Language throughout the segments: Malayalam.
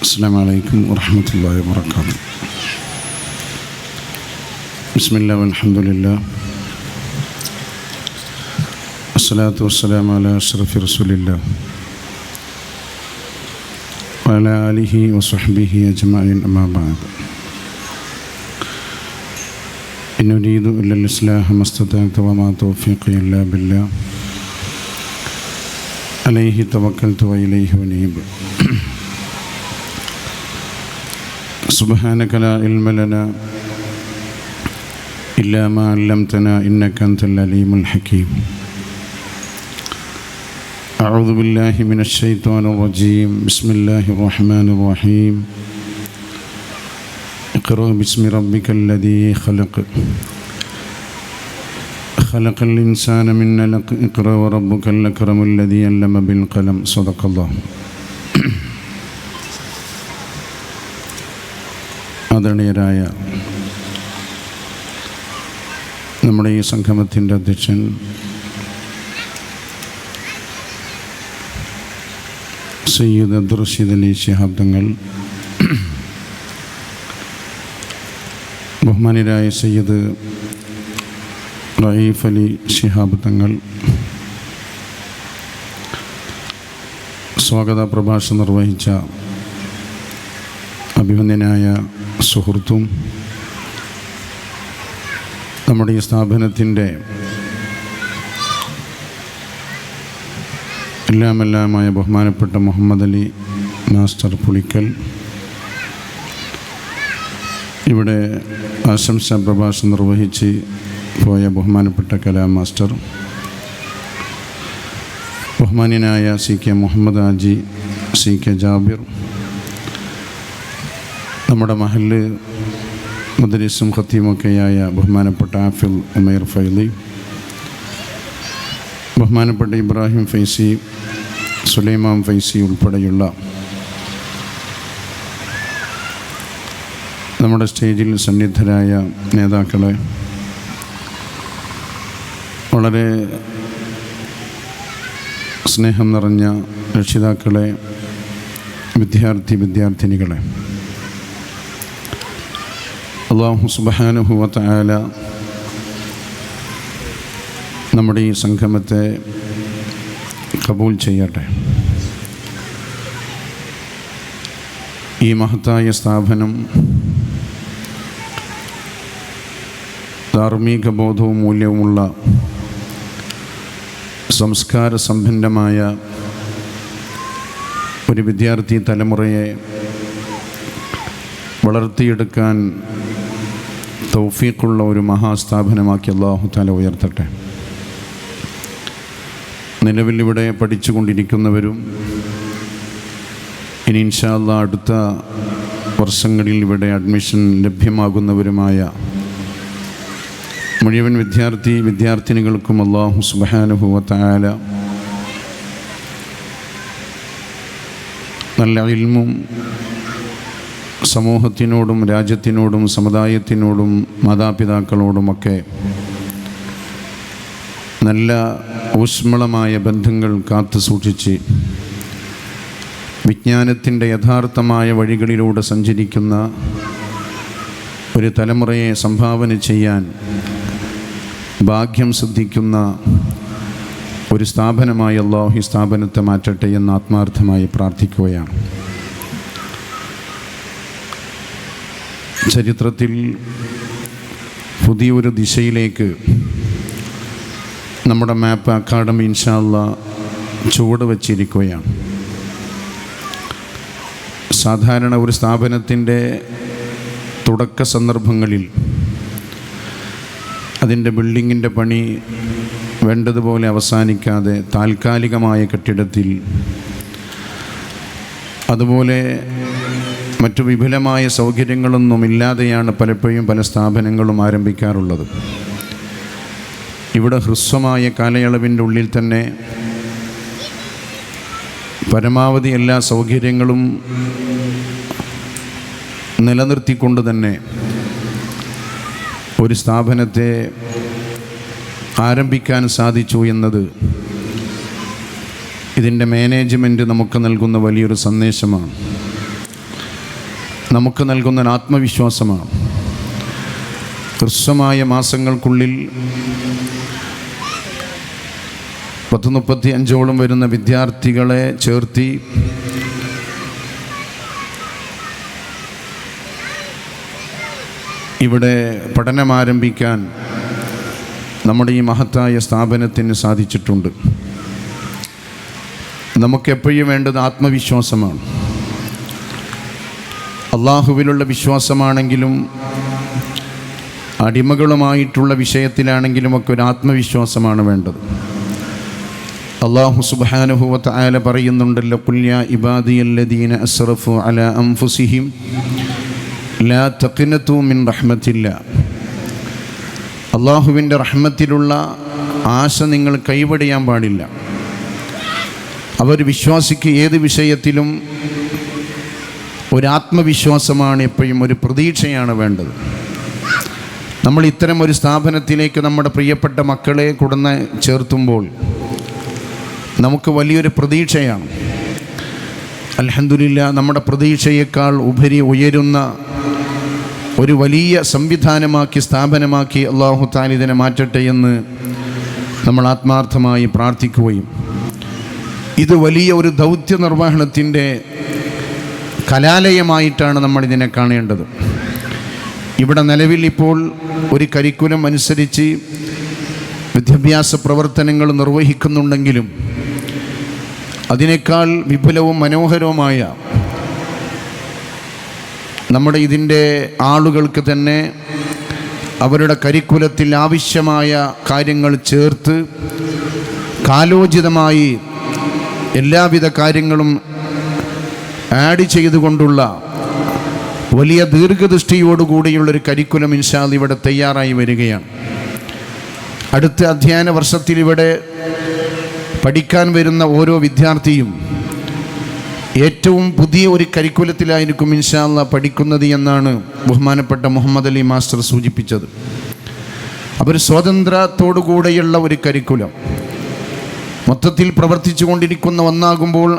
അസ്സലാമു അലൈക്കും വറഹ്മത്തുള്ളാഹി വബറകാതുഹു. ബിസ്മില്ലാഹി വൽഹംദുലില്ലാഹ് വസ്സലാത്തു വസ്സലാമു അലാ അഷ്റഫി റസൂലില്ലാഹ് വഅലാ ആലിഹി വസ്വഹ്ബിഹി അജ്മഈൻ അമ്മാ ബഅദ്. ഇൻ ഉരീദു ഇല്ലൽ ഇസ്ലാഹ മസ്തതഅതു വമാ തൗഫീഖി ഇല്ലാ ബില്ലാഹ് അലൈഹി തവക്കൽതു വഇലൈഹി ഉനീബ്. സുബ്ഹാനക ലാ ഇൽമ ലനാ ഇല്ലാ മാ അല്ലംതനാ ഇന്നക അൻതൽ അലീമുൽ ഹകീം. അഊദു ബില്ലാഹി മിനശ് ശൈത്വാനിർ റജീം. ബിസ്മില്ലാഹിർ റഹ്മാനിർ റഹീം. ഇഖ്റ ബിസ്മി റബ്ബിക്കൽ ലദീ ഖലഖ് ഖലഖൽ ഇൻസാന മിൻ അലഖ് ഇഖ്റ വറബ്ബുക്കൽ അക്രമുൽ ലദീ അല്ലമ ബിൽ ഖലം. സദഖല്ലാഹ്. ആദരണീയരായ നമ്മുടെ ഈ സംഗമത്തിൻ്റെ അധ്യക്ഷൻ സയ്യിദ് അബ്ദുർ റഷീദ് അലി ശിഹാബ് തങ്ങൾ, ബഹുമാന്യരായ സയ്യിദ് റഈഫ് അലി ശിഹാബ് തങ്ങൾ, സ്വാഗത പ്രഭാഷണം നിർവഹിച്ച അഭിമന്യനായ സുഹൃത്തും നമ്മുടെ ഈ സ്ഥാപനത്തിൻ്റെ എല്ലാമെല്ലാമായ ബഹുമാനപ്പെട്ട മുഹമ്മദ് അലി മാസ്റ്റർ പുളിക്കൽ, ഇവിടെ ആശംസാ പ്രഭാഷണം നിർവഹിച്ച് പോയ ബഹുമാനപ്പെട്ട കലാം മാസ്റ്റർ, ബഹുമാന്യനായ C K Muhammad Haji, C K Jabir, നമ്മുടെ മഹല്ല് മുദരിസും ഖത്തീമൊക്കെയായ ബഹുമാനപ്പെട്ട ആഫിൽ ഉമൈർ ഫൈലി, ബഹുമാനപ്പെട്ട ഇബ്രാഹിം ഫൈസി, സുലൈമാൻ ഫൈസി ഉൾപ്പെടെയുള്ള നമ്മുടെ സ്റ്റേജിൽ സന്നിധരായ നേതാക്കളെ, വളരെ സ്നേഹം നിറഞ്ഞ രക്ഷിതാക്കളെ, വിദ്യാർത്ഥിനികളെ, അല്ലാഹു സുബ്ഹാനഹു വ തആല നമ്മുടെ ഈ സംഗമത്തെ ഖബൂൽ ചെയ്യട്ടെ. ഈ മഹത്തായ സ്ഥാപനം ധാർമ്മിക ബോധവും മൂല്യവുമുള്ള സംസ്കാര സമ്പന്നമായ ഒരു വിദ്യാർത്ഥി തലമുറയെ വളർത്തിയെടുക്കാൻ തൗഫീഖുള്ള ഒരു മഹാസ്ഥാപനമാക്കി അല്ലാഹു തആല ഉയർത്തട്ടെ. നിലവിൽ ഇവിടെ പഠിച്ചുകൊണ്ടിരിക്കുന്നവരും ഇനി ഇൻഷാ അല്ലാഹ് അടുത്ത വർഷങ്ങളിൽ ഇവിടെ അഡ്മിഷൻ ലഭ്യമാകുന്നവരുമായ മുഴുവൻ വിദ്യാർത്ഥിനികൾക്കും അല്ലാഹു സുബ്ഹാനഹു വ തആല നല്ല ഇൽമും സമൂഹത്തിനോടും രാജ്യത്തിനോടും സമുദായത്തിനോടും മാതാപിതാക്കളോടുമൊക്കെ നല്ല ഊഷ്മളമായ ബന്ധങ്ങൾ കാത്തു സൂക്ഷിച്ച് വിജ്ഞാനത്തിൻ്റെ യഥാർത്ഥമായ വഴികളിലൂടെ സഞ്ചരിക്കുന്ന ഒരു തലമുറയെ സംഭാവന ചെയ്യാൻ ഭാഗ്യം സിദ്ധിക്കുന്ന ഒരു സ്ഥാപനമായി അല്ലാഹു ഈ സ്ഥാപനത്തെ മാറ്റട്ടെ എന്ന് ആത്മാർത്ഥമായി പ്രാർത്ഥിക്കുകയാണ്. ചരിത്രത്തിൽ പുതിയൊരു ദിശയിലേക്ക് നമ്മുടെ മാപ്പ് അക്കാഡമി ഇൻഷാ അല്ലാഹ് ചുവട് വച്ചിരിക്കുകയാണ്. സാധാരണ ഒരു സ്ഥാപനത്തിൻ്റെ തുടക്ക സന്ദർഭങ്ങളിൽ അതിൻ്റെ ബിൽഡിങ്ങിൻ്റെ പണി വേണ്ടതുപോലെ അവസാനിക്കാതെ താൽക്കാലികമായ കെട്ടിടത്തിൽ, അതുപോലെ മറ്റു വിപുലമായ സൗകര്യങ്ങളൊന്നുമില്ലാതെയാണ് പലപ്പോഴും പല സ്ഥാപനങ്ങളും ആരംഭിക്കാറുള്ളത്. ഇവിടെ ഹ്രസ്വമായ കാലയളവിൻ്റെ ഉള്ളിൽ തന്നെ പരമാവധി എല്ലാ സൗകര്യങ്ങളും നിലനിർത്തിക്കൊണ്ട് തന്നെ ഒരു സ്ഥാപനത്തെ ആരംഭിക്കാൻ സാധിച്ചു എന്നത് ഇതിൻ്റെ മാനേജ്മെൻറ്റ് നമുക്ക് നൽകുന്ന വലിയൊരു സന്ദേശമാണ്. നമുക്ക് നൽകുന്ന ആത്മവിശ്വാസമാണ്. ഹ്രസ്വമായ മാസങ്ങൾക്കുള്ളിൽ 35 വരുന്ന വിദ്യാർത്ഥികളെ ചേർത്തി ഇവിടെ പഠനം ആരംഭിക്കാൻ നമ്മുടെ ഈ മഹത്തായ സ്ഥാപനത്തിന് സാധിച്ചിട്ടുണ്ട്. നമുക്കെപ്പോഴും വേണ്ടത് ആത്മവിശ്വാസമാണ്. അള്ളാഹുവിലുള്ള വിശ്വാസമാണെങ്കിലും അടിമകളുമായിട്ടുള്ള വിഷയത്തിലാണെങ്കിലും ഒക്കെ ഒരു ആത്മവിശ്വാസമാണ് വേണ്ടത്. അല്ലാഹു സുബ്ഹാനഹു വ തആല പറയുന്നുണ്ടല്ലോ, ഖുൽ യാ ഇബാദിയല്ലദീന അസ്റഫു അലാ അൻഫുസിഹിം ലാ തഖ്നതു മിൻ റഹ്മത്തില്ലാ. അള്ളാഹുവിൻ്റെ റഹ്മത്തിലുള്ള ആശ നിങ്ങൾ കൈവടിയാൻ പാടില്ല. അവർ വിശ്വാസിക്ക് ഏത് വിഷയത്തിലും ഒരാത്മവിശ്വാസമാണ് എപ്പോഴും, ഒരു പ്രതീക്ഷയാണ് വേണ്ടത്. നമ്മൾ ഇത്തരം ഒരു സ്ഥാപനത്തിലേക്ക് നമ്മുടെ പ്രിയപ്പെട്ട മക്കളെ കൊണ്ടുവന്ന് ചേർത്തുമ്പോൾ നമുക്ക് വലിയൊരു പ്രതീക്ഷയാണ്. അൽഹംദുലില്ലാ, നമ്മുടെ പ്രതീക്ഷയേക്കാൾ ഉപരി ഉയരുന്ന ഒരു വലിയ സംവിധാനമാക്കി, സ്ഥാപനമാക്കി അല്ലാഹു തആല ഇതിനെ മാറ്റട്ടെ എന്ന് നമ്മൾ ആത്മാർത്ഥമായി പ്രാർത്ഥിക്കുകയും, ഇത് വലിയ ഒരു ദൗത്യ നിർവഹണത്തിൻ്റെ കലാലയമായിട്ടാണ് നമ്മളിതിനെ കാണേണ്ടത്. ഇവിടെ നിലവിൽ ഇപ്പോൾ ഒരു കരിക്കുലം അനുസരിച്ച് വിദ്യാഭ്യാസ പ്രവർത്തനങ്ങൾ നിർവഹിക്കുന്നുണ്ടെങ്കിലും അതിനേക്കാൾ വിപുലവും മനോഹരവുമായ നമ്മുടെ ഇതിൻ്റെ ആളുകൾക്ക് തന്നെ അവരുടെ കരിക്കുലത്തിൽ ആവശ്യമായ കാര്യങ്ങൾ ചേർത്ത് കാലോചിതമായി എല്ലാവിധ കാര്യങ്ങളും ആഡ് ചെയ്തുകൊണ്ടുള്ള വലിയ ദീർഘദൃഷ്ടിയോടുകൂടിയുള്ളൊരു കരിക്കുലം ഇൻഷാ അല്ലാഹ് ഇവിടെ തയ്യാറായി വരികയാണ്. അടുത്ത അധ്യയന വർഷത്തിൽ ഇവിടെ പഠിക്കാൻ വരുന്ന ഓരോ വിദ്യാർത്ഥിയും ഏറ്റവും പുതിയ ഒരു കരിക്കുലത്തിലായിരിക്കും ഇൻഷാ അല്ലാഹ് പഠിക്കുന്നത് എന്നാണ് ബഹുമാനപ്പെട്ട മുഹമ്മദ് അലി മാസ്റ്റർ സൂചിപ്പിച്ചത്. അവർ സ്വാതന്ത്ര്യത്തോടു കൂടെയുള്ള ഒരു കരിക്കുലം മൊത്തത്തിൽ പ്രവർത്തിച്ചു കൊണ്ടിരിക്കുന്ന ഒന്നാകുമ്പോൾ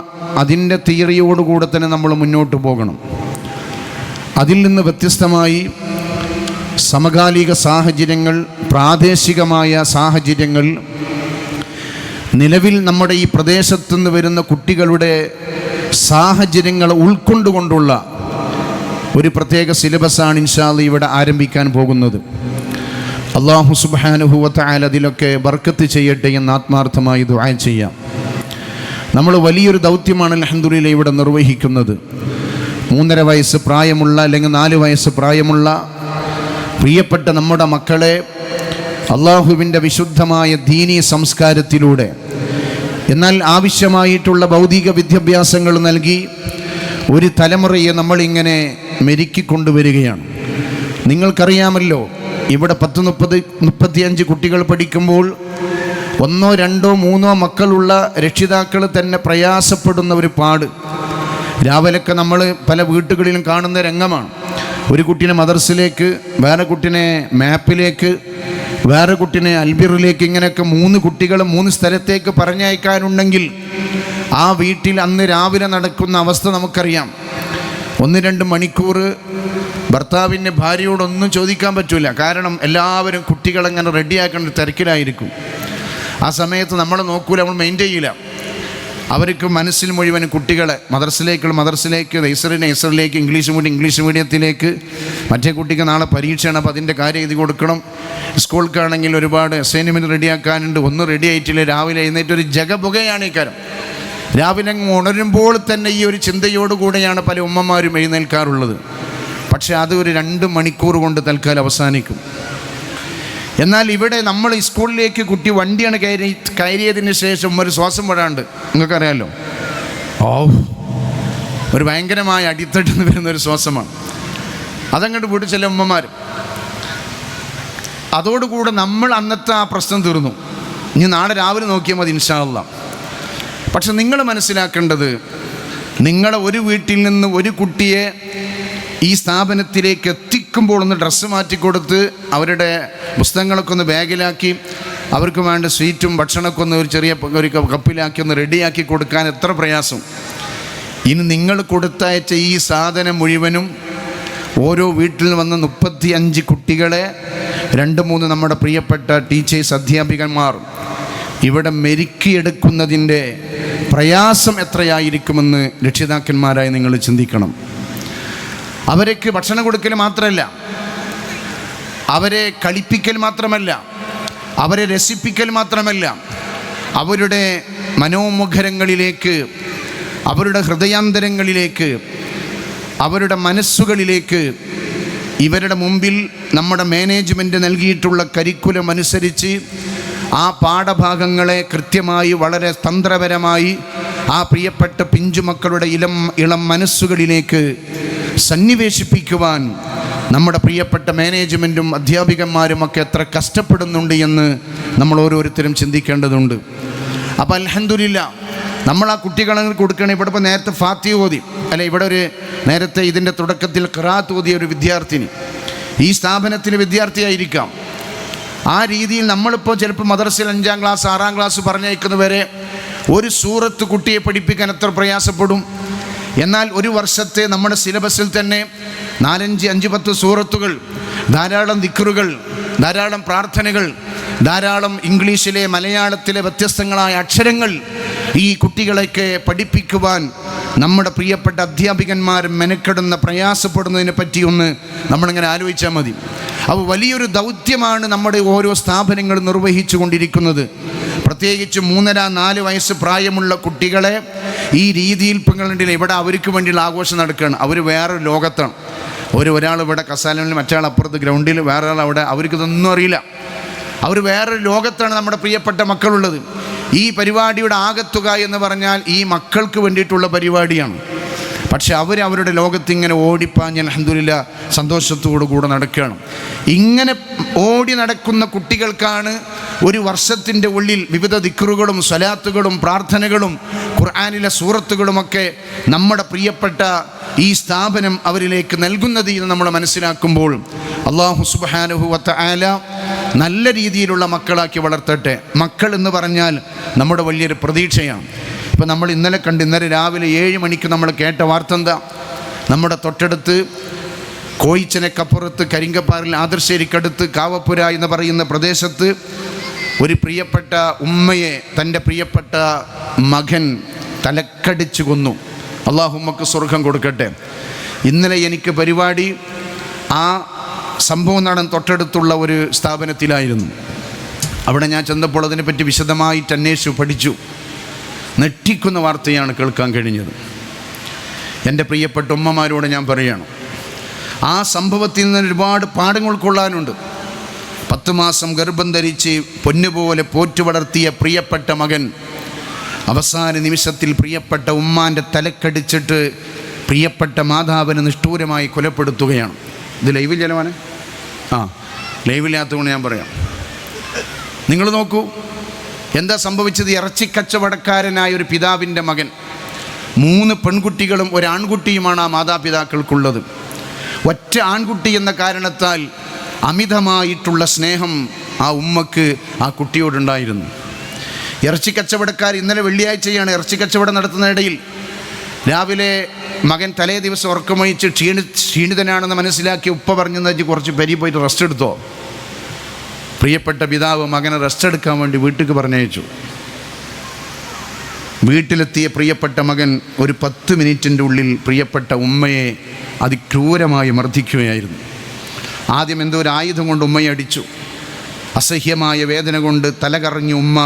അതിൻ്റെ തിയറിയോടുകൂടെ തന്നെ നമ്മൾ മുന്നോട്ട് പോകണം. അതിൽ നിന്ന് വ്യത്യസ്തമായി സമകാലിക സാഹചര്യങ്ങൾ, പ്രാദേശികമായ സാഹചര്യങ്ങൾ, നിലവിൽ നമ്മുടെ ഈ പ്രദേശത്തു നിന്ന് വരുന്ന കുട്ടികളുടെ സാഹചര്യങ്ങൾ ഉൾക്കൊണ്ടുകൊണ്ടുള്ള ഒരു പ്രത്യേക സിലബസാണ് ഇൻഷാ അല്ലാഹ് ഇവിടെ ആരംഭിക്കാൻ പോകുന്നത്. അല്ലാഹു സുബ്ഹാനഹു വ തആല അതിലൊക്കെ ബർക്കത്ത് ചെയ്യട്ടെ എന്ന് ആത്മാർത്ഥമായി ദുആ ചെയ്യാം. നമ്മൾ വലിയൊരു ദൗത്യമാണ് അൽഹംദുലില്ലാഹ് ഇവിടെ നിർവഹിക്കുന്നത്. 3.5 വയസ്സ് പ്രായമുള്ള അല്ലെങ്കിൽ 4 വയസ്സ് പ്രായമുള്ള പ്രിയപ്പെട്ട നമ്മുടെ മക്കളെ അള്ളാഹുവിൻ്റെ വിശുദ്ധമായ ദീനീ സംസ്കാരത്തിലൂടെ, എന്നാൽ ആവശ്യമായിട്ടുള്ള ഭൗതിക വിദ്യാഭ്യാസങ്ങൾ നൽകി ഒരു തലമുറയെ നമ്മളിങ്ങനെ മെരുക്കിക്കൊണ്ടുവരികയാണ്. നിങ്ങൾക്കറിയാമല്ലോ, ഇവിടെ 30-35 കുട്ടികൾ പഠിക്കുമ്പോൾ 1, 2, 3 മക്കളുള്ള രക്ഷിതാക്കൾ തന്നെ പ്രയാസപ്പെടുന്ന ഒരു പാട്. രാവിലെയൊക്കെ നമ്മൾ പല വീട്ടുകളിലും കാണുന്ന രംഗമാണ്. ഒരു കുട്ടീനെ മദർസിലേക്ക്, വേറെ കുട്ടീനെ മാപ്പിലേക്ക്, വേറെ കുട്ടീനെ അൽബിറിലേക്ക്, ഇങ്ങനെയൊക്കെ 3 കുട്ടികൾ 3 സ്ഥലത്തേക്ക് പറഞ്ഞയക്കാനുണ്ടെങ്കിൽ ആ വീട്ടിൽ അന്ന് രാവിലെ നടക്കുന്ന അവസ്ഥ നമുക്കറിയാം. 1-2 മണിക്കൂർ ഭർത്താവിൻ്റെ ഭാര്യയോടൊന്നും ചോദിക്കാൻ പറ്റില്ല. കാരണം എല്ലാവരും കുട്ടികളെങ്ങനെ റെഡിയാക്കേണ്ട തിരക്കിലായിരിക്കും. ആ സമയത്ത് നമ്മൾ നോക്കൂല, നമ്മൾ മെയിൻറ്റെയിൻ ചെയ്യില്ല. അവർക്ക് മനസ്സിൽ മുഴുവൻ കുട്ടികളെ മദർസിലേക്ക്, നഴ്സറിയിലേക്ക്, ഇംഗ്ലീഷ് മീഡിയത്തിലേക്ക്, മറ്റേ കുട്ടിക്ക് നാളെ പരീക്ഷയാണ്, അപ്പോൾ അതിൻ്റെ കാര്യം എഴുതി കൊടുക്കണം. സ്കൂൾക്കാണെങ്കിൽ ഒരുപാട് അസൈൻമെൻറ്റ് റെഡിയാക്കാനുണ്ട്, ഒന്നും റെഡി ആയിട്ടില്ല. രാവിലെ എഴുന്നേറ്റ് ഒരു ജഗപുകയാണ് ഈ കാര്യം. രാവിലെ ഉണരുമ്പോൾ തന്നെ ഈ ഒരു ചിന്തയോടുകൂടെയാണ് പല ഉമ്മമാരും എഴുന്നേൽക്കാറുള്ളത്. പക്ഷേ അത് ഒരു 2 മണിക്കൂർ കൊണ്ട് തൽക്കാലം അവസാനിക്കും. എന്നാൽ ഇവിടെ നമ്മൾ ഈ സ്കൂളിലേക്ക് കുട്ടി വണ്ടിയാണ് കയറിയതിന് ശേഷം ഒരു ശ്വാസം വിടാണ്ട്, നിങ്ങൾക്കറിയാമല്ലോ, ഒരു ഭയങ്കരമായ അടിത്തട്ടിൽ വരുന്നൊരു ശ്വാസമാണ്. അതങ്ങോട്ട് വീട്ടിൽ ചില ഉമ്മമാർ, അതോടുകൂടെ നമ്മൾ അന്നത്തെ ആ പ്രശ്നം തീർന്നു. ഇനി നാളെ രാവിലെ നോക്കിയാൽ മതി ഇൻഷാ അല്ലാഹ്. പക്ഷെ നിങ്ങൾ മനസ്സിലാക്കേണ്ടത്, നിങ്ങളെ ഒരു വീട്ടിൽ നിന്ന് ഒരു കുട്ടിയെ ഈ സ്ഥാപനത്തിലേക്ക് എത്തിക്കുമ്പോൾ ഒന്ന് ഡ്രസ്സ് മാറ്റിക്കൊടുത്ത് അവരുടെ പുസ്തകങ്ങളൊക്കെ ഒന്ന് ബാഗിലാക്കി അവർക്ക് വേണ്ട സ്വീറ്റും ഭക്ഷണമൊക്കെ ഒന്ന് ഒരു ചെറിയ ഒരു കപ്പിലാക്കി ഒന്ന് റെഡിയാക്കി കൊടുക്കാൻ എത്ര പ്രയാസം. ഇനി നിങ്ങൾ കൊടുത്തയച്ച ഈ സാധനം മുഴുവനും ഓരോ വീട്ടിൽ നിന്ന് വന്ന 35 കുട്ടികളെ 2-3 നമ്മുടെ പ്രിയപ്പെട്ട ടീച്ചേഴ്സ്, അധ്യാപികന്മാർ ഇവിടെ മെരുക്കിയെടുക്കുന്നതിൻ്റെ പ്രയാസം എത്രയായിരിക്കുമെന്ന് രക്ഷിതാക്കന്മാരായി നിങ്ങൾ ചിന്തിക്കണം. അവർക്ക് ഭക്ഷണം കൊടുക്കൽ മാത്രമല്ല, അവരെ കളിപ്പിക്കൽ മാത്രമല്ല, അവരെ രസിപ്പിക്കൽ മാത്രമല്ല, അവരുടെ മനോമുഖരങ്ങളിലേക്ക്, അവരുടെ ഹൃദയാന്തരങ്ങളിലേക്ക്, അവരുടെ മനസ്സുകളിലേക്ക് ഇവരുടെ മുമ്പിൽ നമ്മുടെ മാനേജ്മെൻറ്റ് നൽകിയിട്ടുള്ള കരിക്കുലം അനുസരിച്ച് ആ പാഠഭാഗങ്ങളെ കൃത്യമായി വളരെ തന്ത്രപരമായി ആ പ്രിയപ്പെട്ട പിഞ്ചുമക്കളുടെ ഇളം മനസ്സുകളിലേക്ക് സന്നിവേശിപ്പിക്കുവാൻ നമ്മുടെ പ്രിയപ്പെട്ട മാനേജ്മെൻറ്റും അധ്യാപികന്മാരും ഒക്കെ എത്ര കഷ്ടപ്പെടുന്നുണ്ട് എന്ന് നമ്മൾ ഓരോരുത്തരും ചിന്തിക്കേണ്ടതുണ്ട്. അപ്പോൾ അൽഹംദുലില്ലാ നമ്മൾ ആ കുട്ടികളെ കൊടുക്കണം. ഇവിടെ ഇപ്പോൾ നേരത്തെ ഫാത്തിഹ ഓതി, അല്ലെ, ഇവിടെ ഒരു നേരത്തെ ഇതിൻ്റെ തുടക്കത്തിൽ ഖിറാഅത്ത് ഓതിയ ഒരു വിദ്യാർത്ഥിനി ഈ സ്ഥാപനത്തിൽ വിദ്യാർത്ഥിയായിരിക്കാം. ആ രീതിയിൽ നമ്മളിപ്പോൾ ചിലപ്പോൾ മദ്രസയിൽ 5ാം ക്ലാസ് 6ാം ക്ലാസ് പറഞ്ഞയക്കുന്നവരെ ഒരു സൂറത്ത് കുട്ടിയെ പഠിപ്പിക്കാൻ എത്ര പ്രയാസപ്പെടും. എന്നാൽ ഒരു വർഷത്തെ നമ്മുടെ സിലബസിൽ തന്നെ 4-5-10 സൂറത്തുകൾ, ധാരാളം ദിക്റുകൾ, ധാരാളം പ്രാർത്ഥനകൾ, ധാരാളം ഇംഗ്ലീഷിലെ മലയാളത്തിലെ വ്യത്യസ്തങ്ങളായ അക്ഷരങ്ങൾ ഈ കുട്ടികളെയൊക്കെ പഠിപ്പിക്കുവാൻ നമ്മുടെ പ്രിയപ്പെട്ട അധ്യാപികന്മാർ മെനക്കെടുന്ന പ്രയാസപ്പെടുന്നതിനെ പറ്റിയൊന്ന് നമ്മളിങ്ങനെ ആലോചിച്ചാൽ മതി. അപ്പോൾ വലിയൊരു ദൗത്യമാണ് നമ്മുടെ ഓരോ സ്ഥാപനങ്ങളും നിർവഹിച്ചു കൊണ്ടിരിക്കുന്നത്. പ്രത്യേകിച്ച് 3-4 വയസ്സ് പ്രായമുള്ള കുട്ടികളെ ഈ രീതിയിൽ പെങ്ങളില്ല. ഇവിടെ അവർക്ക് വേണ്ടിയുള്ള ആഘോഷം നടക്കുകയാണ്. അവർ വേറൊരു ലോകത്താണ്. ഒരാൾ ഇവിടെ കസാലയിൽ, മറ്റേ അപ്പുറത്ത് ഗ്രൗണ്ടിൽ, വേറെ ആൾ അവിടെ. അവർക്കിതൊന്നും അറിയില്ല. അവർ വേറൊരു ലോകത്താണ് നമ്മുടെ പ്രിയപ്പെട്ട മക്കളുള്ളത്. ഈ പരിപാടിയുടെ ആകത്തുക എന്ന് പറഞ്ഞാൽ ഈ മക്കൾക്ക് വേണ്ടിയിട്ടുള്ള പരിപാടിയാണ്. പക്ഷെ അവരുടെ ലോകത്ത് ഇങ്ങനെ ഓടിപ്പാഞ്ഞ് അൽഹംദുലില്ലാ സന്തോഷത്തോടു കൂടെ നടക്കുകയാണ്. ഇങ്ങനെ ഓടി നടക്കുന്ന കുട്ടികൾക്കാണ് ഒരു വർഷത്തിൻ്റെ ഉള്ളിൽ വിവിധ ദിക്റുകളും സ്വലാത്തുകളും പ്രാർത്ഥനകളും ഖുർആനിലെ സൂറത്തുകളുമൊക്കെ നമ്മുടെ പ്രിയപ്പെട്ട ഈ സ്ഥാപനം അവരിലേക്ക് നൽകുന്നത് എന്ന് നമ്മൾ മനസ്സിലാക്കുമ്പോൾ അല്ലാഹു സുബ്ഹാനഹു വ തആല നല്ല രീതിയിലുള്ള മക്കളാക്കി വളർത്തട്ടെ. മക്കൾ എന്ന് പറഞ്ഞാൽ നമ്മുടെ വലിയൊരു പ്രതീക്ഷയാണ്. ഇപ്പം നമ്മൾ ഇന്നലെ രാവിലെ 7 മണിക്ക് നമ്മൾ കേട്ട വാർത്ത എന്താ? നമ്മുടെ തൊട്ടടുത്ത് കോയിച്ചനക്കപ്പുറത്ത് കരിങ്കപ്പാറിൽ ആദർശേരിക്കടുത്ത് കാവപ്പുര എന്ന് പറയുന്ന പ്രദേശത്ത് ഒരു പ്രിയപ്പെട്ട ഉമ്മയെ തൻ്റെ പ്രിയപ്പെട്ട മകൻ തലക്കടിച്ചു കൊന്നു. അല്ലാഹു ഉമ്മക്ക് സ്വർഗം കൊടുക്കട്ടെ. ഇന്നലെ എനിക്ക് പരിപാടി ആ സംഭവം നടൻ തൊട്ടടുത്തുള്ള ഒരു സ്ഥാപനത്തിലായിരുന്നു. അവിടെ ഞാൻ ചെന്നപ്പോൾ അതിനെപ്പറ്റി വിശദമായിട്ട് അന്വേഷിച്ചു പഠിച്ചു. നെട്ടിക്കുന്ന വാർത്തയാണ് കേൾക്കാൻ കഴിഞ്ഞത്. എൻ്റെ പ്രിയപ്പെട്ട ഉമ്മമാരോട് ഞാൻ പറയുകയാണ്, ആ സംഭവത്തിൽ നിന്ന് ഒരുപാട് പാഠങ്ങൾ ഉൾക്കൊള്ളാനുണ്ട്. 10 മാസം ഗർഭം ധരിച്ച് പൊന്നുപോലെ പോറ്റു വളർത്തിയ പ്രിയപ്പെട്ട മകൻ അവസാന നിമിഷത്തിൽ പ്രിയപ്പെട്ട ഉമ്മാൻ്റെ തലക്കടിച്ചിട്ട് പ്രിയപ്പെട്ട മാതാവിനെ നിഷ്ഠൂരമായി കൊലപ്പെടുത്തുകയാണ്. ഇത് ലൈവിൽ ചെലവാണ്. ലൈവില്ലാത്തതുകൊണ്ട് ഞാൻ പറയാം. നിങ്ങൾ നോക്കൂ എന്താ സംഭവിച്ചത്. ഇറച്ചിക്കച്ചവടക്കാരനായ ഒരു പിതാവിൻ്റെ മകൻ, 3 പെൺകുട്ടികളും ഒരു ആൺകുട്ടിയുമാണ് ആ മാതാപിതാക്കൾക്കുള്ളത്. ഒറ്റ ആൺകുട്ടി എന്ന കാരണത്താൽ അമിതമായിട്ടുള്ള സ്നേഹം ആ ഉമ്മക്ക് ആ കുട്ടിയോടുണ്ടായിരുന്നു. ഇറച്ചിക്കച്ചവടക്കാർ ഇന്നലെ വെള്ളിയാഴ്ചയാണ് ഇറച്ചിക്കച്ചവടം നടത്തുന്നതിനിടയിൽ രാവിലെ മകൻ തലേ ദിവസം ഉറക്കമൊഴിച്ച് ക്ഷീണിതനാണെന്ന് മനസ്സിലാക്കി ഉപ്പ പറഞ്ഞെന്ന് കുറച്ച് പെരി പോയിട്ട് റെസ്റ്റ് എടുത്തോ. പ്രിയപ്പെട്ട പിതാവ് മകനെ റെസ്റ്റ് എടുക്കാൻ വേണ്ടി വീട്ടിലേക്ക് പറഞ്ഞയച്ചു. വീട്ടിലെത്തിയ പ്രിയപ്പെട്ട മകൻ ഒരു 10 മിനിറ്റിൻ്റെ ഉള്ളിൽ പ്രിയപ്പെട്ട ഉമ്മയെ അതിക്രൂരമായി മർദ്ദിക്കുകയായിരുന്നു. ആദ്യം എന്തോ ഒരു ആയുധം കൊണ്ട് ഉമ്മയെ അടിച്ചു. അസഹ്യമായ വേദന കൊണ്ട് തലകറങ്ങി ഉമ്മ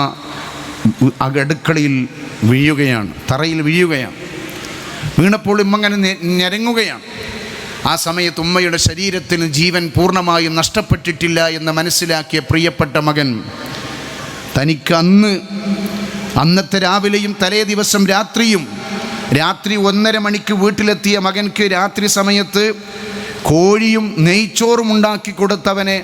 അടുക്കളയിൽ വീഴുകയാണ്, തറയിൽ വീഴുകയാണ്. വീണപ്പോൾ ഉമ്മ അങ്ങനെ ഞരങ്ങുകയാണ്. ആ സമയത്ത് ഉമ്മയുടെ ശരീരത്തിന് ജീവൻ പൂർണ്ണമായും നഷ്ടപ്പെട്ടിട്ടില്ല എന്ന് മനസ്സിലാക്കിയ പ്രിയപ്പെട്ട മകൻ തനിക്ക് അന്നത്തെ രാവിലെയും തലേ ദിവസം രാത്രി 1:30 മണിക്ക് വീട്ടിലെത്തിയ മകൻക്ക് രാത്രി സമയത്ത് കോഴിയും നെയ്ച്ചോറും ഉണ്ടാക്കി കൊടുത്തവനെ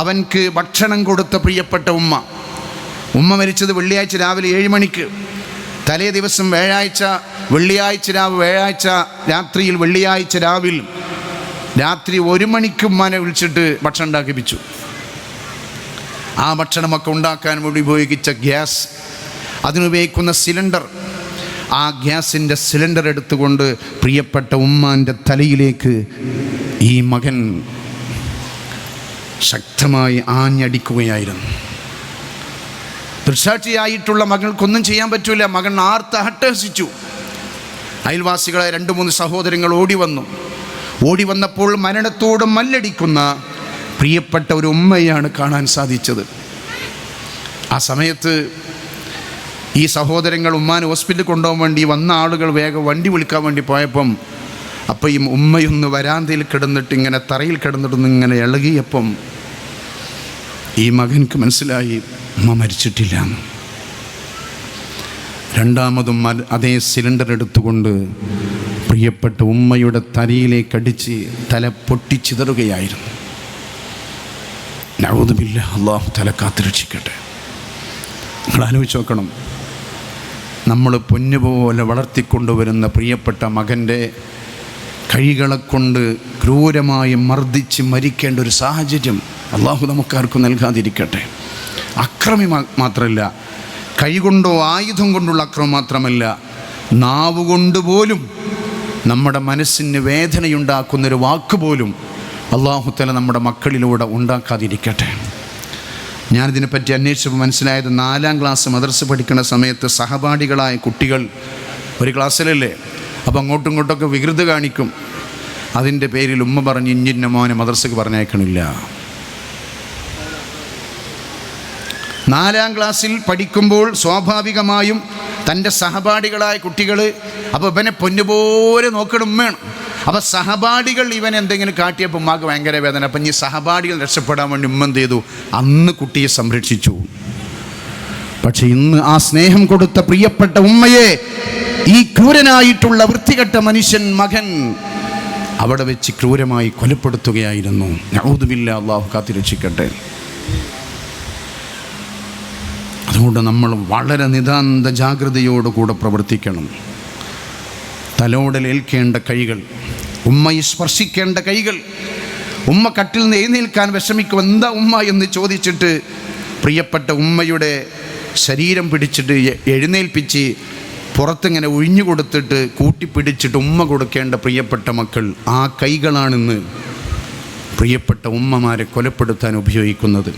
അവൻക്ക് ഭക്ഷണം കൊടുത്ത പ്രിയപ്പെട്ട ഉമ്മ മരിച്ചത് വെള്ളിയാഴ്ച രാവിലെ 7 മണിക്ക്. തലേ ദിവസം വെള്ളിയാഴ്ച രാത്രിയിൽ വെള്ളിയാഴ്ച രാത്രി 1 മണിക്ക് ഉമ്മാനെ വിളിച്ചിട്ട് ഭക്ഷണം ഉണ്ടാക്കിപ്പിച്ചു. ആ ഭക്ഷണമൊക്കെ ഉണ്ടാക്കാൻ വേണ്ടി ഉപയോഗിച്ച ഗ്യാസ്, അതിനുപയോഗിക്കുന്ന സിലിണ്ടർ, ആ ഗ്യാസിൻ്റെ സിലിണ്ടർ എടുത്തുകൊണ്ട് പ്രിയപ്പെട്ട ഉമ്മാൻ്റെ തലയിലേക്ക് ഈ മകൻ ശക്തമായി ആഞ്ഞടിക്കുകയായിരുന്നു. ദൃക്സാക്ഷിയായിട്ടുള്ള മകൾക്കൊന്നും ചെയ്യാൻ പറ്റൂല. മകൻ ആർത്തഹട്ടഹസിച്ചു. അയൽവാസികളെ 2-3 സഹോദരങ്ങൾ ഓടി വന്നപ്പോൾ മരണത്തോട് മല്ലടിക്കുന്ന പ്രിയപ്പെട്ട ഒരു ഉമ്മയാണ് കാണാൻ സാധിച്ചത്. ആ സമയത്ത് ഈ സഹോദരങ്ങൾ ഉമ്മാനെ ഹോസ്പിറ്റലിൽ കൊണ്ടുപോകാൻ വേണ്ടി വന്ന ആളുകൾ വേഗം വണ്ടി വിളിക്കാൻ വേണ്ടി പോയപ്പം അപ്പം ഈ ഉമ്മയൊന്ന് വരാന്തയിൽ കിടന്നിട്ട് ഇങ്ങനെ തറയിൽ കിടന്നിട്ടൊന്ന് ഇങ്ങനെ ഇളകിയപ്പം ഈ മകൻക്ക് മനസ്സിലായി ഉമ്മ മരിച്ചിട്ടില്ല. രണ്ടാമതും അതേ സിലിണ്ടർ എടുത്തുകൊണ്ട് പ്രിയപ്പെട്ട ഉമ്മയുടെ തലയിലേക്ക് അടിച്ച് തല പൊട്ടിച്ചിതറുകയായിരുന്നു. നഊദു ബില്ലാഹ്, അല്ലാഹു തല കാത്തുരക്ഷിക്കട്ടെ. നിങ്ങൾ ആലോചിച്ച് നോക്കണം, നമ്മൾ പൊന്നുപോലെ വളർത്തിക്കൊണ്ടുവരുന്ന പ്രിയപ്പെട്ട മകൻ്റെ കൈകളെ കൊണ്ട് ക്രൂരമായി മർദ്ദിച്ച് മരിക്കേണ്ട ഒരു സാഹചര്യം അള്ളാഹു നമുക്കാർക്കും നൽകാതിരിക്കട്ടെ. അക്രമി മാത്രമല്ല, കൈകൊണ്ടോ ആയുധം കൊണ്ടുള്ള അക്രമം മാത്രമല്ല, നാവുകൊണ്ട് പോലും നമ്മുടെ മനസ്സിന് വേദനയുണ്ടാക്കുന്നൊരു വാക്ക് പോലും അള്ളാഹു തആല നമ്മുടെ മക്കളിലൂടെ ഉണ്ടാക്കാതിരിക്കട്ടെ. ഞാനിതിനെപ്പറ്റി അന്വേഷിച്ചപ്പോൾ മനസ്സിലായത് 4ാം ക്ലാസ് മദ്രസ പഠിക്കുന്ന സമയത്ത് സഹപാഠികളായ കുട്ടികൾ ഒരു ക്ലാസ്സിലല്ലേ, അപ്പോൾ അങ്ങോട്ടും ഇങ്ങോട്ടൊക്കെ വികൃത കാണിക്കും. അതിൻ്റെ പേരിൽ ഉമ്മ പറഞ്ഞ് ഇഞ്ഞിന്ന മോനെ മദ്രസയ്ക്ക് പറഞ്ഞയക്കണില്ല. 4ാം ക്ലാസ്സിൽ പഠിക്കുമ്പോൾ സ്വാഭാവികമായും തൻ്റെ സഹപാഠികളായ കുട്ടികൾ അപ്പോൾ ഇവനെ പൊന്നുപോലെ നോക്കണം ഉമ്മയാണ്. അപ്പോൾ സഹപാഠികൾ ഇവൻ എന്തെങ്കിലും കാട്ടിയപ്പോൾ ഉമ്മാക്ക് ഭയങ്കര വേദന. അപ്പം ഈ സഹപാഠികൾ രക്ഷപ്പെടാൻ വേണ്ടി ഉമ്മ എന്ത് ചെയ്തു? അന്ന് കുട്ടിയെ സംരക്ഷിച്ചു. പക്ഷെ ഇന്ന് ആ സ്നേഹം കൊടുത്ത പ്രിയപ്പെട്ട ഉമ്മയെ ഈ ക്രൂരനായിട്ടുള്ള വൃത്തികെട്ട മനുഷ്യൻ മകൻ അവിടെ വെച്ച് ക്രൂരമായി കൊലപ്പെടുത്തുകയായിരുന്നു. നഊദു ബില്ലാഹ്, അല്ലാഹു കാത്തുരക്ഷിക്കട്ടെ. അതുകൊണ്ട് നമ്മൾ വളരെ നിതാന്ത ജാഗ്രതയോടുകൂടെ പ്രവർത്തിക്കണം. തലോടലേൽക്കേണ്ട കൈകൾ, ഉമ്മയെ സ്പർശിക്കേണ്ട കൈകൾ, ഉമ്മ കട്ടിൽ നിന്ന് എഴുന്നേൽക്കാൻ വിഷമിക്കും, എന്താ ഉമ്മ എന്ന് ചോദിച്ചിട്ട് പ്രിയപ്പെട്ട ഉമ്മയുടെ ശരീരം പിടിച്ചിട്ട് എഴുന്നേൽപ്പിച്ച് പുറത്തിങ്ങനെ ഒഴിഞ്ഞു കൊടുത്തിട്ട് കൂട്ടിപ്പിടിച്ചിട്ട് ഉമ്മ കൊടുക്കേണ്ട പ്രിയപ്പെട്ട മക്കൾ, ആ കൈകളാണിന്ന് പ്രിയപ്പെട്ട ഉമ്മമാരെ കൊലപ്പെടുത്താൻ ഉപയോഗിക്കുന്നത്.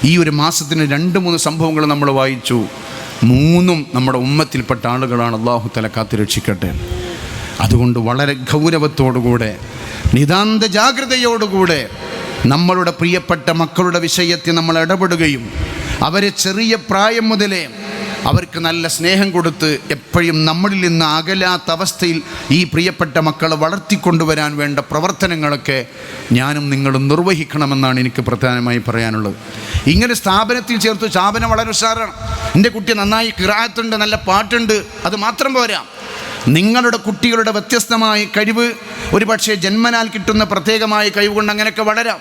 ഈ ഒരു മാസത്തിന് 2-3 സംഭവങ്ങൾ നമ്മൾ വായിച്ചു. 3ഉം നമ്മുടെ ഉമ്മത്തിൽപ്പെട്ട ആളുകളാണ്. അല്ലാഹു തആല കാത്തുരക്ഷിക്കട്ടെ. അതുകൊണ്ട് വളരെ ഗൗരവത്തോടുകൂടെ നിതാന്ത ജാഗ്രതയോടുകൂടെ നമ്മളുടെ പ്രിയപ്പെട്ട മക്കളുടെ വിഷയത്തിൽ നമ്മൾ ഇടപെടുകയും അവരെ ചെറിയ പ്രായം മുതലേ അവർക്ക് നല്ല സ്നേഹം കൊടുത്ത് എപ്പോഴും നമ്മളിൽ നിന്ന് അകലാത്ത അവസ്ഥയിൽ ഈ പ്രിയപ്പെട്ട മക്കളെ വളർത്തിക്കൊണ്ടുവരാൻ വേണ്ട പ്രവർത്തനങ്ങളൊക്കെ ഞാനും നിങ്ങളും നിർവഹിക്കണമെന്നാണ് എനിക്ക് പ്രധാനമായി പറയാനുള്ളത്. ഇങ്ങനെ സ്ഥാപനത്തിൽ ചേർത്ത് സ്ഥാപനം വളരെ ഉഷാറാണ്. എൻ്റെ കുട്ടി നന്നായി ഖിറാഅത്തുണ്ട്, നല്ല പാട്ടുണ്ട്, അത് മാത്രം പോരാ. നിങ്ങളുടെ കുട്ടികളുടെ വ്യത്യസ്തമായ കഴിവ്, ഒരു പക്ഷേ ജന്മനാൽ കിട്ടുന്ന പ്രത്യേകമായ കഴിവ് കൊണ്ട് അങ്ങനെയൊക്കെ വളരാം.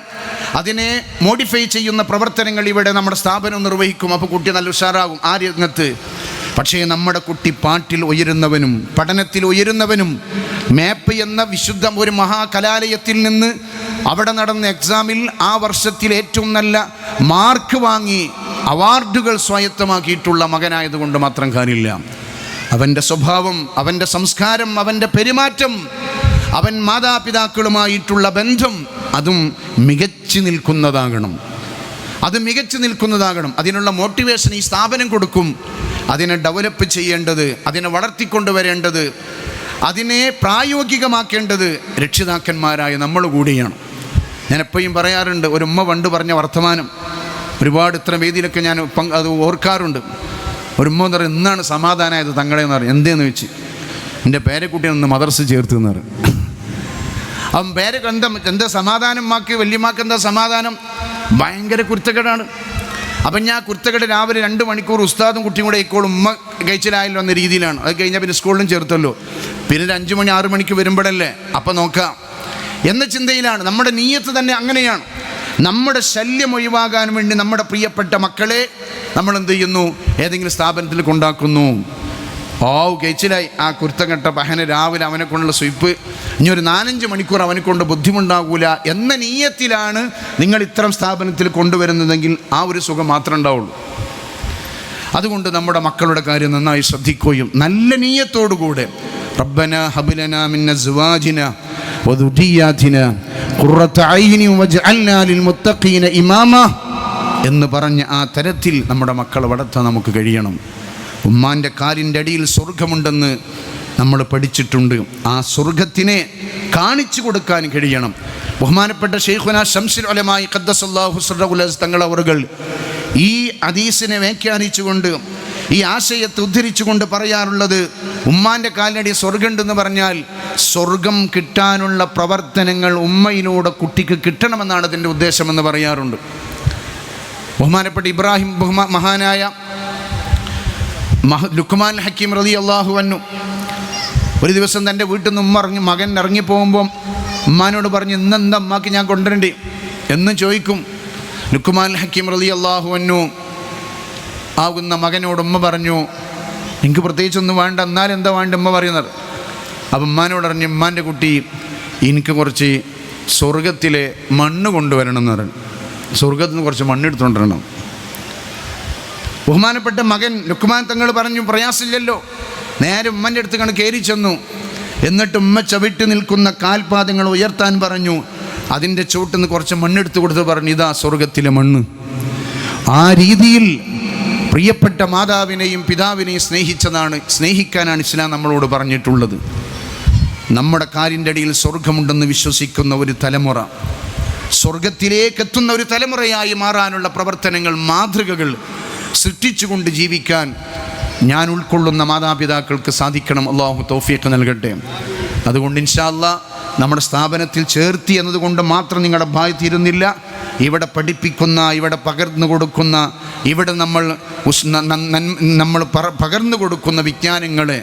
അതിനെ മോഡിഫൈ ചെയ്യുന്ന പ്രവർത്തനങ്ങൾ ഇവിടെ നമ്മുടെ സ്ഥാപനം നിർവഹിക്കും. അപ്പോൾ കുട്ടി നല്ല ഉഷാറാകും ആ രംഗത്ത്. പക്ഷേ നമ്മുടെ കുട്ടി പാട്ടിൽ ഉയരുന്നവനും പഠനത്തിൽ ഉയരുന്നവനും മാപ്പ് എന്ന വിശുദ്ധ ഒരു മഹാകലാലയത്തിൽ നിന്ന് അവിടെ നടന്ന എക്സാമിൽ ആ വർഷത്തിൽ ഏറ്റവും നല്ല മാർക്ക് വാങ്ങി അവാർഡുകൾ സ്വായത്തമാക്കിയിട്ടുള്ള മകനായതുകൊണ്ട് മാത്രം കാര്യമില്ല. അവൻ്റെ സ്വഭാവം, അവൻ്റെ സംസ്കാരം, അവൻ്റെ പെരുമാറ്റം, അവൻ മാതാപിതാക്കളുമായിട്ടുള്ള ബന്ധം അതും മികച്ചു നിൽക്കുന്നതാകണം. അതിനുള്ള മോട്ടിവേഷൻ ഈ സ്ഥാപനം കൊടുക്കും. അതിനെ ഡെവലപ്പ് ചെയ്യേണ്ടത്, അതിനെ വളർത്തിക്കൊണ്ടുവരേണ്ടത്, അതിനെ പ്രായോഗികമാക്കേണ്ടത് രക്ഷിതാക്കന്മാരായ നമ്മൾ കൂടിയാണ്. ഞാൻ എപ്പോഴും പറയാറുണ്ട്, ഒരു ഉമ്മ പണ്ട് പറഞ്ഞ വർത്തമാനം ഒരുപാട് ഇത്ര വേദിയിലൊക്കെ ഞാൻ അത് ഓർക്കാറുണ്ട്. ഒരു ഉമ്മ എന്ന് പറയും, ഇന്നാണ് സമാധാനമായത് തങ്ങളെന്ന് പറയും. എന്തേന്ന് വെച്ച് എൻ്റെ പേരക്കുട്ടിയെ ഒന്ന് മദർസ് ചേർത്ത് എന്ന് പറയും. അവൻ പേരൊക്കെ എന്താ സമാധാനം, മാക്ക് വല്യമാക്ക് എന്താ സമാധാനം? ഭയങ്കര കുരുത്തക്കേടാണ്. അപ്പം ഞാൻ കുരുത്തക്കേട് രാവിലെ 2 മണിക്കൂർ ഉസ്താദും കുട്ടിയും കൂടെ ഇക്കോളും ഉമ്മ കഴിച്ചിലായല്ലോ എന്ന രീതിയിലാണ്. അത് കഴിഞ്ഞാൽ പിന്നെ സ്കൂളിലും ചേർത്തല്ലോ, പിന്നെ 5 മണി 6 മണിക്ക് വരുമ്പോഴല്ലേ അപ്പം നോക്കാം എന്ന ചിന്തയിലാണ്. നമ്മുടെ നീയത്ത് തന്നെ അങ്ങനെയാണ്. നമ്മുടെ ശല്യം ഒഴിവാകാൻ വേണ്ടി നമ്മുടെ പ്രിയപ്പെട്ട മക്കളെ നമ്മൾ എന്ത് ചെയ്യുന്നു? ഏതെങ്കിലും സ്ഥാപനത്തിൽ കൊണ്ടാക്കുന്നു. കഴിച്ചിലായി ആ കുരുത്തങ്കെട്ട പഹന് രാവിലെ അവനെ കൊണ്ടുള്ള സ്വീപ്പ്, ഇനി ഒരു 4-5 മണിക്കൂർ അവനെ കൊണ്ട് ബുദ്ധിമുണ്ടാകൂല എന്ന നീയത്തിലാണ് നിങ്ങൾ ഇത്തരം സ്ഥാപനത്തിൽ കൊണ്ടുവരുന്നതെങ്കിൽ ആ ഒരു സുഖം മാത്രമേ ഉണ്ടാവുള്ളൂ. അതുകൊണ്ട് നമ്മുടെ മക്കളുടെ കാര്യം നന്നായി ശ്രദ്ധിക്കുകയും നല്ല നീയത്തോടുകൂടെ റബ്ബന ഹബ് ലനാ മിൻ അസ്വാജിന വദുരിയാതിന ഖുർറത ഐനി വജഅൽനാ ലിൽമുത്തഖീന ഇമാമ എന്ന് പറഞ്ഞ ആ തരത്തിൽ നമ്മുടെ മക്കളെ വളർത്താൻ നമുക്ക് കഴിയണം. ഉമ്മാൻ്റെ കാലിൻ്റെ അടിയിൽ സ്വർഗമുണ്ടെന്ന് നമ്മൾ പഠിച്ചിട്ടുണ്ട്. ആ സ്വർഗത്തിനെ കാണിച്ചു കൊടുക്കാൻ കഴിയണം. ബഹുമാനപ്പെട്ട ശൈഖുനാ ശംസുൽ ഉലമാ ഖദ്ദസല്ലാഹു സിർറഹുൽ അസീസ് തങ്ങൾ അവറുകൾ ഈ ഹദീസിനെ വ്യാഖ്യാനിച്ചുകൊണ്ട്, ഈ ആശയത്തെ ഉദ്ധരിച്ചുകൊണ്ട് പറയാറുള്ളത്, ഉമ്മാൻ്റെ കാലിനടി സ്വർഗമുണ്ടെന്ന് പറഞ്ഞാൽ സ്വർഗം കിട്ടാനുള്ള പ്രവർത്തനങ്ങൾ ഉമ്മയിലൂടെ കുട്ടിക്ക് കിട്ടണമെന്നാണ് അതിൻ്റെ ഉദ്ദേശമെന്ന് പറയാറുണ്ട്. ബഹുമാനപ്പെട്ട ഇബ്രാഹിം മഹാനായ ലുക്മാൻ ഹക്കീം റളിയല്ലാഹു അൻഹു ഒരു ദിവസം തൻ്റെ വീട്ടിൽ നിന്ന് മകൻ ഇറങ്ങിപ്പോകുമ്പം ഉമ്മാനോട് പറഞ്ഞു, ഇന്നെന്താ അമ്മക്ക് ഞാൻ കൊണ്ടുവരണ്ടേ എന്ന് ചോദിക്കും. ലുക്മാൻ ഹക്കീം റളിയല്ലാഹു അൻഹു ആകുന്ന മകനോട് ഉമ്മ പറഞ്ഞു, എനിക്ക് പ്രത്യേകിച്ചൊന്നും വേണ്ട, എന്നാലും എന്താ വേണ്ട ഉമ്മ പറയുന്നത്. അപ്പം ഉമ്മാനോട് പറഞ്ഞു, ഉമ്മാൻ്റെ കുട്ടി എനിക്ക് കുറച്ച് സ്വർഗത്തിലെ മണ്ണ് കൊണ്ടുവരണം എന്ന് പറഞ്ഞു. സ്വർഗത്തിൽ നിന്ന് കുറച്ച് മണ്ണെടുത്തുകൊണ്ടിരണം. ബഹുമാനപ്പെട്ട മകൻ ലുക്മാൻ തങ്ങൾ പറഞ്ഞു, പ്രയാസമില്ലല്ലോ. നേരെ ഉമ്മൻ്റെ അടുത്ത് കണ്ട് കയറി ചെന്നു. എന്നിട്ട് ഉമ്മ ചവിട്ടി നിൽക്കുന്ന കാൽപാദങ്ങൾ ഉയർത്താൻ പറഞ്ഞു. അതിൻ്റെ ചുവട്ടിൽ നിന്ന് കുറച്ച് മണ്ണെടുത്ത് കൊടുത്ത് പറഞ്ഞു, ഇതാ സ്വർഗത്തിലെ മണ്ണ്. ആ രീതിയിൽ പ്രിയപ്പെട്ട മാതാവിനെയും പിതാവിനെയും സ്നേഹിക്കാനാണ് ഇസ്ലാം നമ്മളോട് പറഞ്ഞിട്ടുള്ളത്. നമ്മുടെ കാലിൻ്റെ അടിയിൽ സ്വർഗമുണ്ടെന്ന് വിശ്വസിക്കുന്ന ഒരു തലമുറ, സ്വർഗത്തിലേക്ക് എത്തുന്ന ഒരു തലമുറയായി മാറാനുള്ള പ്രവർത്തനങ്ങൾ, മാതൃകകൾ സൃഷ്ടിച്ചുകൊണ്ട് ജീവിക്കാൻ ഞാൻ ഉൾക്കൊള്ളുന്ന മാതാപിതാക്കൾക്ക് സാധിക്കണം. അള്ളാഹു തൗഫീഖ് നൽകട്ടെ. അതുകൊണ്ട് ഇൻഷാ അല്ലാഹ് നമ്മുടെ സ്ഥാപനത്തിൽ ചേർത്തി എന്നതുകൊണ്ട് മാത്രം നിങ്ങളുടെ ഭാഗ്യം തീരുന്നില്ല. ഇവിടെ പഠിപ്പിക്കുന്ന, ഇവിടെ പകർന്നു കൊടുക്കുന്ന, ഇവിടെ നമ്മൾ പകർന്നു കൊടുക്കുന്ന വിജ്ഞാനങ്ങളെ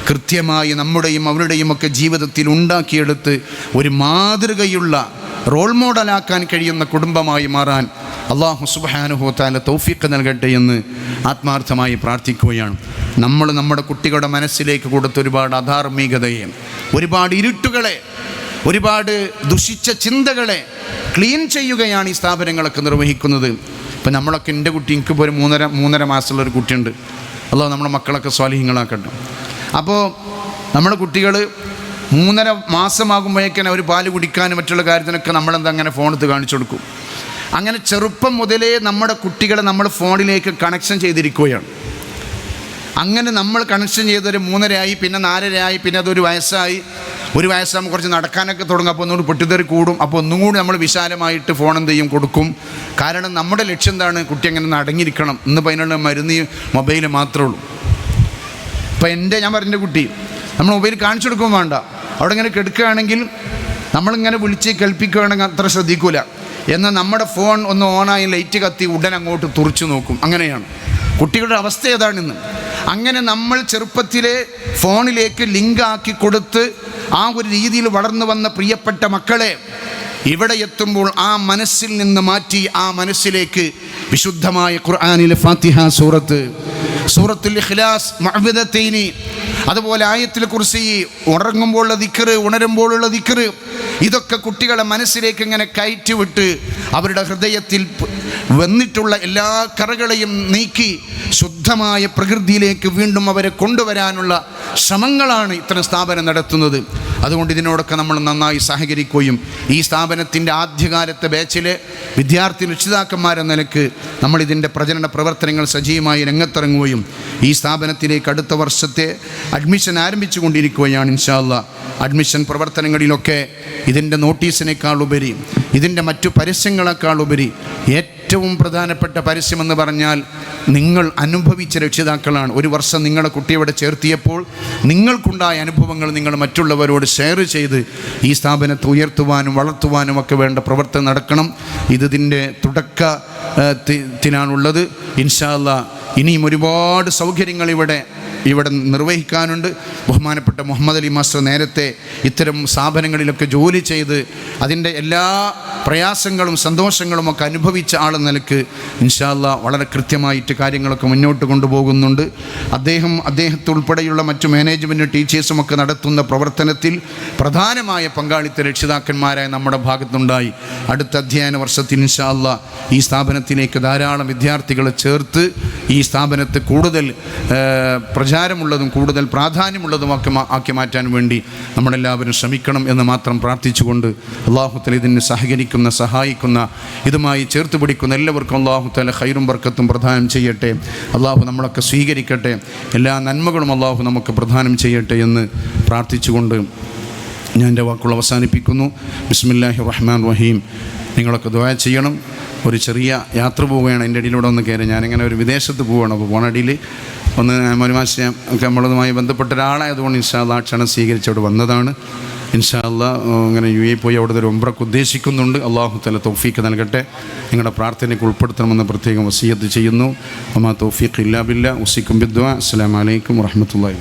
കൃത്യമായി നമ്മുടെയും അവരുടെയും ഒക്കെ ജീവിതത്തിൽ ഉണ്ടാക്കിയെടുത്ത് ഒരു മാതൃകയുള്ള റോൾ മോഡലാക്കാൻ കഴിയുന്ന കുടുംബമായി മാറാൻ അല്ലാഹു സുബ്ഹാനഹു വ തആല തൗഫീഖ് നൽകട്ടെ എന്ന് ആത്മാർത്ഥമായി പ്രാർത്ഥിക്കുകയാണ്. നമ്മൾ നമ്മുടെ കുട്ടികളുടെ മനസ്സിലേക്ക് കൊടുത്ത ഒരുപാട് അധാർമികതയെ, ഒരുപാട് ഇരുട്ടുകളെ, ഒരുപാട് ദുഷിച്ച ചിന്തകളെ ക്ലീൻ ചെയ്യുകയാണ് ഈ സ്ഥാപനങ്ങളൊക്കെ നിർവഹിക്കുന്നത്. ഇപ്പം നമ്മളൊക്കെ, എൻ്റെ കുട്ടി, എനിക്കിപ്പോൾ ഒരു മൂന്നര മാസമുള്ളൊരു കുട്ടിയുണ്ട്. അല്ലാഹു നമ്മുടെ മക്കളൊക്കെ സ്വാലിഹീങ്ങളാക്കട്ടെ. അപ്പോൾ നമ്മുടെ കുട്ടികൾ 3.5 മാസമാകുമ്പോഴേക്കാണ് അവർ പാല് കുടിക്കാനും മറ്റുള്ള കാര്യത്തിനൊക്കെ നമ്മളെന്താ അങ്ങനെ ഫോണെടുത്ത് കാണിച്ചു കൊടുക്കും. അങ്ങനെ ചെറുപ്പം മുതലേ നമ്മുടെ കുട്ടികളെ നമ്മൾ ഫോണിലേക്ക് കണക്ഷൻ ചെയ്തിരിക്കുകയാണ്. അങ്ങനെ നമ്മൾ കണക്ഷൻ ചെയ്തൊരു 3.5 ആയി, പിന്നെ 4.5 ആയി, പിന്നെ അതൊരു വയസ്സായി. ഒരു വയസ്സാകുമ്പോൾ കുറച്ച് നടക്കാനൊക്കെ തുടങ്ങും. അപ്പോൾ ഒന്നുകൂടി പൊട്ടിത്തെറി കൂടും. അപ്പോൾ ഒന്നും കൂടി നമ്മൾ വിശാലമായിട്ട് ഫോൺ എന്ത് ചെയ്യും, കൊടുക്കും. കാരണം നമ്മുടെ ലക്ഷ്യം എന്താണ്, കുട്ടി അങ്ങനെ അടങ്ങിയിരിക്കണം. ഇന്നിപ്പോൾ അതിനുള്ള മരുന്ന് മൊബൈൽ മാത്രമേ ഉള്ളൂ. ഇപ്പോൾ ഞാൻ പറഞ്ഞ കുട്ടി നമ്മൾ മൊബൈൽ കാണിച്ചു കൊടുക്കുകയും വേണ്ട. അവിടെ ഇങ്ങനെ കെടുക്കുകയാണെങ്കിൽ നമ്മളിങ്ങനെ വിളിച്ച് കേൾപ്പിക്കുകയാണെങ്കിൽ അത്ര ശ്രദ്ധിക്കില്ല. എന്നാൽ നമ്മുടെ ഫോൺ ഒന്ന് ഓണായി ലൈറ്റ് കത്തി ഉടനെ അങ്ങോട്ട് തുറച്ചു നോക്കും. അങ്ങനെയാണ് കുട്ടികളുടെ അവസ്ഥ. ഏതാണിന്ന് അങ്ങനെ നമ്മൾ ചെറുപ്പത്തിലെ ഫോണിലേക്ക് ലിങ്കാക്കി കൊടുത്ത് ആ ഒരു രീതിയിൽ വളർന്നു വന്ന പ്രിയപ്പെട്ട മക്കളെ ഇവിടെ എത്തുമ്പോൾ ആ മനസ്സിൽ നിന്ന് മാറ്റി ആ മനസ്സിലേക്ക് വിശുദ്ധമായ ഖുർആനിലെ ഫാത്തിഹ സൂറത്തുൽ ഇഖ്ലാസ്, മുഅവ്വിദത്തൈനി, അതുപോലെ ആയത്തുൽ കുർസി, ഉറങ്ങുമ്പോഴുള്ള ദിക്ർ, ഉണരുമ്പോഴുള്ള ദിക്ർ, ഇതൊക്കെ കുട്ടികളെ മനസ്സിലേക്ക് ഇങ്ങനെ കയറ്റിവിട്ട് അവരുടെ ഹൃദയത്തിൽ വന്നിട്ടുള്ള എല്ലാ കറകളെയും നീക്കി ശുദ്ധമായ പ്രകൃതിയിലേക്ക് വീണ്ടും അവരെ കൊണ്ടുവരാനുള്ള ശ്രമങ്ങളാണ് ഇത്തരം സ്ഥാപനം നടത്തുന്നത്. അതുകൊണ്ട് ഇതിനോടൊക്കെ നമ്മൾ നന്നായി സഹകരിക്കുകയും ഈ സ്ഥാപനത്തിൻ്റെ ആദ്യകാലത്തെ ബാച്ചിലെ വിദ്യാർത്ഥി രക്ഷിതാക്കന്മാരെന്ന നിലക്ക് നമ്മളിതിൻ്റെ പ്രചരണ പ്രവർത്തനങ്ങൾ സജീവമായി രംഗത്തിറങ്ങുകയും ഈ സ്ഥാപനത്തിലേക്ക് അടുത്ത വർഷത്തെ അഡ്മിഷൻ ആരംഭിച്ചു കൊണ്ടിരിക്കുകയാണ്. ഇൻഷാ അല്ലാഹ് അഡ്മിഷൻ പ്രവർത്തനങ്ങളിലൊക്കെ ഇതിൻ്റെ നോട്ടീസിനേക്കാളുപരി, ഇതിൻ്റെ മറ്റു പരസ്യങ്ങളെക്കാളുപരി ഏറ്റവും പ്രധാനപ്പെട്ട പരസ്യമെന്ന് പറഞ്ഞാൽ നിങ്ങൾ അനുഭവിച്ച രക്ഷിതാക്കളാണ്. ഒരു വർഷം നിങ്ങളുടെ കുട്ടിയെ ചേർത്തിയപ്പോൾ നിങ്ങൾക്കുണ്ടായ അനുഭവങ്ങൾ നിങ്ങൾ മറ്റുള്ളവരോട് ഷെയർ ചെയ്ത് ഈ സ്ഥാപനത്തെ ഉയർത്തുവാനും വളർത്തുവാനും ഒക്കെ വേണ്ട പ്രവർത്തനം നടക്കണം. ഇതിൻ്റെ തുടക്കത്തിനാണുള്ളത്. ഇൻഷാ അല്ലാഹ് ഇനിയും ഒരുപാട് സൗകര്യങ്ങൾ ഇവിടെ നിർവഹിക്കാനുണ്ട്. ബഹുമാനപ്പെട്ട മുഹമ്മദ് അലി മാസ്റ്റർ നേരത്തെ ഇത്തരം സ്ഥാപനങ്ങളിലൊക്കെ ജോലി ചെയ്ത് അതിൻ്റെ എല്ലാ പ്രയാസങ്ങളും സന്തോഷങ്ങളും ഒക്കെ അനുഭവിച്ച ആളെന്ന നിലക്ക് ഇൻഷാ അല്ലാഹ് വളരെ കൃത്യമായിട്ട് കാര്യങ്ങളൊക്കെ മുന്നോട്ട് കൊണ്ടുപോകുന്നുണ്ട്. അദ്ദേഹത്തുൾപ്പെടെയുള്ള മറ്റു മാനേജ്മെൻറ്റ് ടീച്ചേഴ്സും ഒക്കെ നടത്തുന്ന പ്രവർത്തനത്തിൽ പ്രധാനമായ പങ്കാളിത്ത രക്ഷിതാക്കന്മാരായ നമ്മുടെ ഭാഗത്തുണ്ടായി. അടുത്ത അധ്യയന വർഷത്തിൽ ഇൻഷാ അല്ലാഹ് ഈ സ്ഥാപനത്തിലേക്ക് ധാരാളം വിദ്യാർത്ഥികളെ ചേർത്ത് ഈ സ്ഥാപനത്തെ കൂടുതൽ പ്രചാരമുള്ളതും കൂടുതൽ പ്രാധാന്യമുള്ളതുമൊക്കെ ആക്കി മാറ്റാൻ വേണ്ടി നമ്മളെല്ലാവരും ശ്രമിക്കണം എന്ന് മാത്രം പ്രാർത്ഥിച്ചുകൊണ്ട് അല്ലാഹു തആല ഇതിന് സഹകരിക്കുന്ന സഹായിക്കുന്ന ഇതുമായി ചേർത്ത് പിടിക്കുന്ന എല്ലാവർക്കും അല്ലാഹു തആല ഖൈറും ബർക്കത്തും പ്രദാനം ചെയ്യട്ടെ. അല്ലാഹു നമ്മളൊക്കെ സ്വീകരിക്കട്ടെ. എല്ലാ നന്മകളും അല്ലാഹു നമുക്ക് പ്രദാനം ചെയ്യട്ടെ എന്ന് പ്രാർത്ഥിച്ചുകൊണ്ട് ഞാൻ എൻ്റെ വാക്കുകൾ അവസാനിപ്പിക്കുന്നു. ബിസ്മില്ലാഹിർ റഹ്മാൻ റഹീം. നിങ്ങളൊക്കെ ദുആ ചെയ്യണം. ഒരു ചെറിയ യാത്ര പോവുകയാണ്. എൻ്റെ ഇടയിലൂടെ ഒന്ന് കയറി ഞാനിങ്ങനെ ഒരു വിദേശത്ത് പോവുകയാണ്. അപ്പോൾ പോണടിയിൽ ഒന്ന് മനുമാശയം ഒക്കെ നമ്മളതുമായി ബന്ധപ്പെട്ട ഒരാളായതുകൊണ്ട് ഇൻഷാ അല്ലാഹ് ക്ഷണം സ്വീകരിച്ചവിടെ വന്നതാണ്. ഇൻഷാ അല്ലാഹ് അങ്ങനെ UAE പോയി അവിടുത്തെ ഒരു ഉംറക്ക് ഉദ്ദേശിക്കുന്നുണ്ട്. അല്ലാഹു തആല തൗഫീഖ് നൽകട്ടെ. നിങ്ങളുടെ പ്രാർത്ഥനയ്ക്ക് ഉൾപ്പെടുത്തണമെന്ന് പ്രത്യേകം വസിയത്ത് ചെയ്യുന്നു. വമാ തൗഫീഖ് ഇല്ലാ ബില്ലാ. ഉസിക്കും ബിദ്ദുആ. അസ്സലാമു അലൈക്കും വറഹ്മത്തുള്ളാഹി.